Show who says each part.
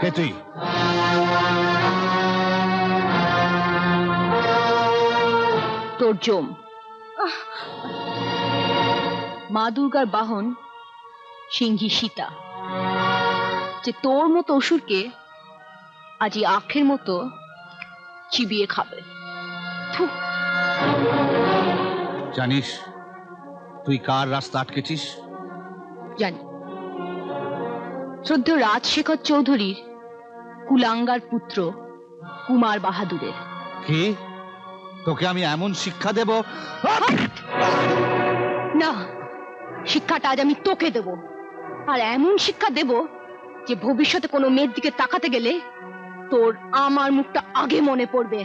Speaker 1: কে তুই?
Speaker 2: তোর জম, মা দুর্গার বাহন সিংহী সীতা, যে তোর মতো অসুরকে আজই আখের মতো চিবিয়ে খাবে।
Speaker 1: জানিস তুই কার রাস্তা আটকেছিস?
Speaker 2: জানি, শ্রদ্ধেয় রাজশেখর চৌধুরীর কুলাঙ্গার পুত্র কুমার বাহাদুরের।
Speaker 1: কি? তোকে আমি এমন শিক্ষা দেব?
Speaker 2: না, শিক্ষাটা আজ আমি তোকে দেব, আর এমন শিক্ষা দেব যে ভবিষ্যতে কোনো মেয়ের দিকে তাকাতে গেলে তোর আমার মুখটা আগে মনে পড়বে।